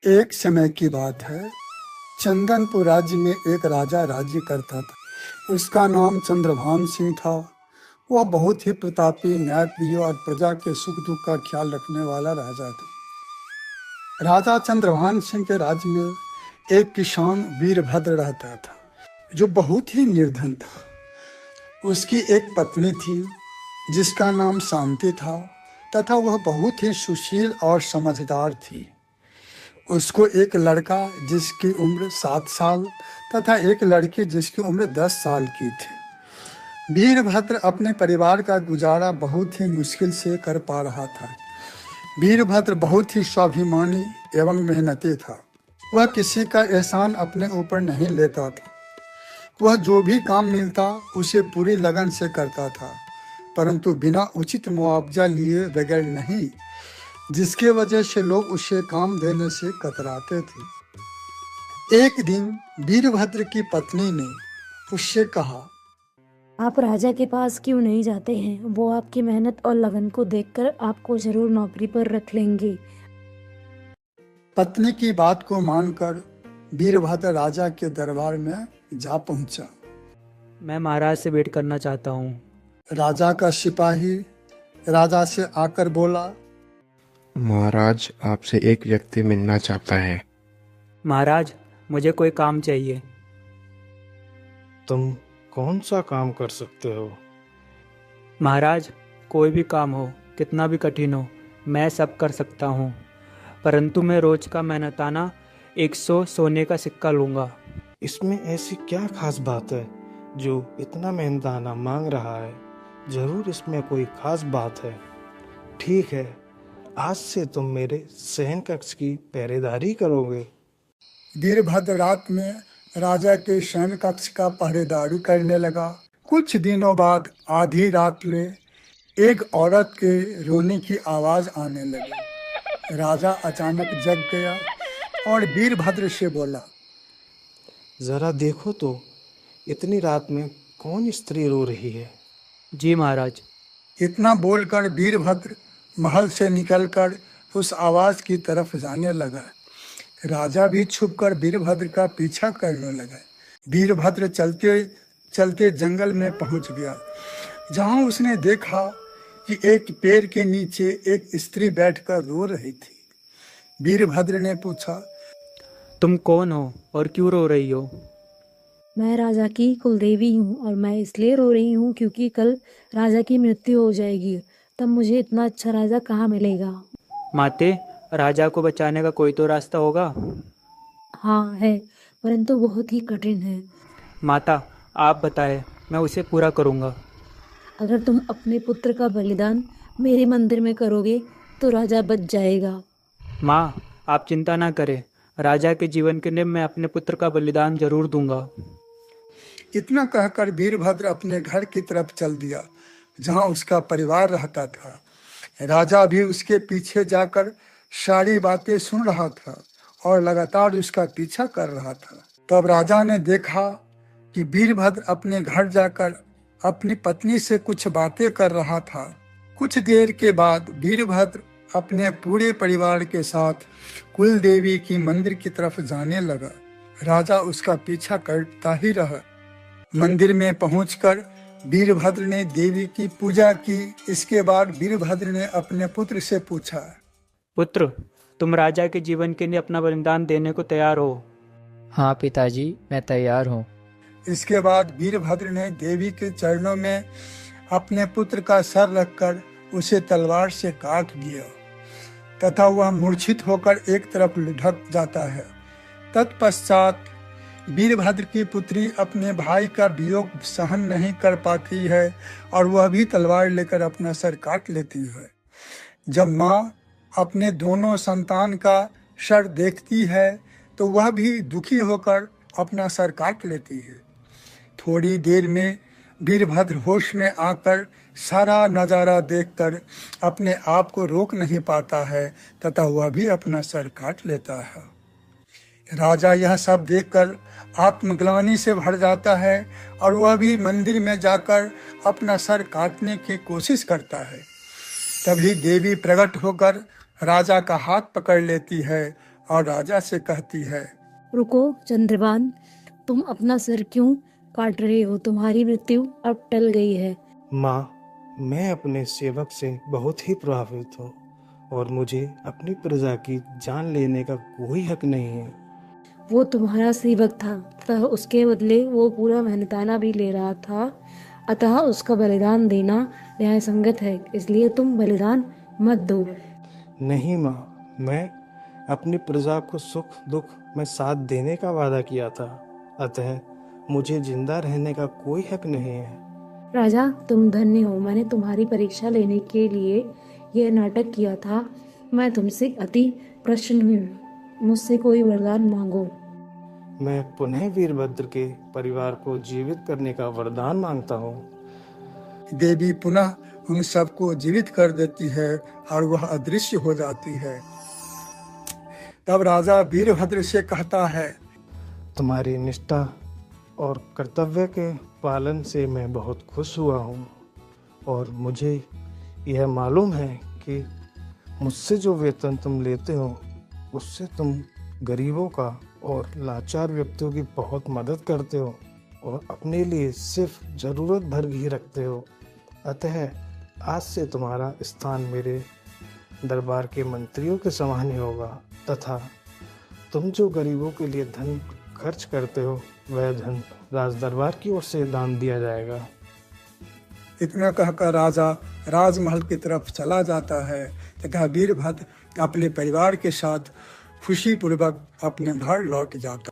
एक समय की बात है। चंदनपुर राज्य में एक राजा राज्य करता था। उसका नाम चंद्रभान सिंह था। वह बहुत ही प्रतापी, न्यायप्रिय और प्रजा के सुख दुख का ख्याल रखने वाला राजा था। राजा चंद्रभान सिंह के राज्य में एक किसान वीरभद्र रहता था, जो बहुत ही निर्धन था। उसकी एक पत्नी थी जिसका नाम शांति था, तथा वह बहुत ही सुशील और समझदार थी। उसको एक लड़का जिसकी उम्र 7 साल तथा एक लड़की जिसकी उम्र 10 साल की थी। वीरभद्र अपने परिवार का गुजारा बहुत ही मुश्किल से कर पा रहा था। वीरभद्र बहुत ही स्वाभिमानी एवं मेहनती था। वह किसी का एहसान अपने ऊपर नहीं लेता था। वह जो भी काम मिलता उसे पूरी लगन से करता था, परंतु बिना उचित मुआवजा लिए बगैर नहीं, जिसके वजह से लोग उसे काम देने से कतराते थे। एक दिन वीरभद्र की पत्नी ने उससे कहा, आप राजा के पास क्यों नहीं जाते हैं? वो आपकी मेहनत और लगन को देखकर आपको जरूर नौकरी पर रख लेंगे। पत्नी की बात को मानकर वीरभद्र राजा के दरबार में जा पहुंचा। मैं महाराज से भेंट करना चाहता हूँ। राजा का सिपाही राजा से आकर बोला, महाराज, आपसे एक व्यक्ति मिलना चाहता है। महाराज, मुझे कोई काम चाहिए। तुम कौन सा काम कर सकते हो? महाराज, कोई भी काम हो, कितना भी कठिन हो, मैं सब कर सकता हूँ, परंतु मैं रोज का मेहनताना 100 सोने का सिक्का लूँगा। इसमें ऐसी क्या खास बात है जो इतना मेहनताना मांग रहा है? जरूर इसमें कोई खास बात है। ठीक है, आज से तुम मेरे शयन कक्ष की पहरेदारी करोगे। वीरभद्र रात में राजा के शयन कक्ष का पहरेदारी करने लगा। कुछ दिनों बाद आधी रात में एक औरत के रोने की आवाज आने लगी। राजा अचानक जग गया और वीरभद्र से बोला, जरा देखो तो, इतनी रात में कौन स्त्री रो रही है? जी महाराज। इतना बोलकर वीरभद्र महल से निकलकर उस आवाज की तरफ जाने लगा। राजा भी छुपकर वीरभद्र का पीछा करने लगा। वीरभद्र चलते चलते जंगल में पहुंच गया, जहां उसने देखा कि एक पेड़ के नीचे एक स्त्री बैठकर रो रही थी। वीरभद्र ने पूछा, तुम कौन हो और क्यों रो रही हो? मैं राजा की कुलदेवी हूँ और मैं इसलिए रो रही हूँ क्योंकि कल राजा की मृत्यु हो जाएगी। तब मुझे इतना अच्छा राजा कहाँ मिलेगा? माते, राजा को बचाने का कोई तो रास्ता होगा। हाँ है, परंतु बहुत ही कठिन है। माता, आप बताएं, मैं उसे पूरा करूँगा। अगर तुम अपने पुत्र का बलिदान मेरे मंदिर में करोगे तो राजा बच जाएगा। माँ, आप चिंता ना करें, राजा के जीवन के लिए मैं अपने पुत्र का बलिदान जरूर दूंगा। इतना कहकर वीरभद्र अपने घर की तरफ चल दिया, जहां उसका परिवार रहता था। राजा भी उसके पीछे जाकर सारी बातें सुन रहा था और लगातार उसका पीछा कर रहा था। तब राजा ने देखा कि वीरभद्र अपने घर जाकर अपनी पत्नी से कुछ बातें कर रहा था। कुछ देर के बाद वीरभद्र अपने पूरे परिवार के साथ कुल देवी की मंदिर की तरफ जाने लगा। राजा उसका पीछा करता ही रहा। मंदिर में पहुंचकर वीरभद्र ने देवी की पूजा की। इसके बाद वीरभद्र ने अपने पुत्र से पूछा, पुत्र, तुम राजा के जीवन के लिए अपना बलिदान देने को तैयार हो? हाँ पिताजी, मैं तैयार हूँ। इसके बाद वीरभद्र ने देवी के चरणों में अपने पुत्र का सर रखकर उसे तलवार से काट दिया तथा वह मूर्छित होकर एक तरफ लुढ़क जाता है। तत्पश्चात वीरभद्र की पुत्री अपने भाई का वियोग सहन नहीं कर पाती है और वह भी तलवार लेकर अपना सर काट लेती है। जब माँ अपने दोनों संतान का सर देखती है तो वह भी दुखी होकर अपना सर काट लेती है। थोड़ी देर में वीरभद्र होश में आकर सारा नज़ारा देखकर अपने आप को रोक नहीं पाता है तथा वह भी अपना सर काट लेता है। राजा यह सब देखकर आत्मग्लानि से भर जाता है और वह भी मंदिर में जाकर अपना सर काटने की कोशिश करता है। तभी देवी प्रकट होकर राजा का हाथ पकड़ लेती है और राजा से कहती है, रुको चंद्रभान, तुम अपना सिर क्यों काट रहे हो? तुम्हारी मृत्यु अब टल गई है। माँ, मैं अपने सेवक से बहुत ही प्रभावित हूँ और मुझे अपनी प्रजा की जान लेने का कोई हक नहीं है। वो तुम्हारा सेवक था, अतः उसके बदले वो पूरा मेहनताना भी ले रहा था, अतः उसका बलिदान देना न्याय संगत है, इसलिए तुम बलिदान मत दो। नहीं माँ, मैं अपनी प्रजा को सुख दुख में साथ देने का वादा किया था, अतः मुझे जिंदा रहने का कोई हक नहीं है। राजा, तुम धन्य हो। मैंने तुम्हारी परीक्षा लेने के लिए यह नाटक किया था। मैं तुमसे अति प्रसन्न हूँ। मुझसे कोई वरदान मांगो। मैं पुनः वीरभद्र के परिवार को जीवित करने का वरदान मांगता हूँ। देवी पुनः उन सबको जीवित कर देती है और वह अदृश्य हो जाती है। तब राजा वीरभद्र से कहता है, तुम्हारी निष्ठा और कर्तव्य के पालन से मैं बहुत खुश हुआ हूँ और मुझे यह मालूम है कि मुझसे जो वेतन तुम लेते हो उससे तुम गरीबों का और लाचार व्यक्तियों की बहुत मदद करते हो और अपने लिए सिर्फ ज़रूरत भर ही रखते हो। अतः आज से तुम्हारा स्थान मेरे दरबार के मंत्रियों के समान ही होगा तथा तुम जो गरीबों के लिए धन खर्च करते हो वह धन राज दरबार की ओर से दान दिया जाएगा। इतना कहकर राजा राजमहल की तरफ चला जाता है तथा वीरभद्र अपने परिवार के साथ खुशी पूर्वक अपने घर लौट जाता है।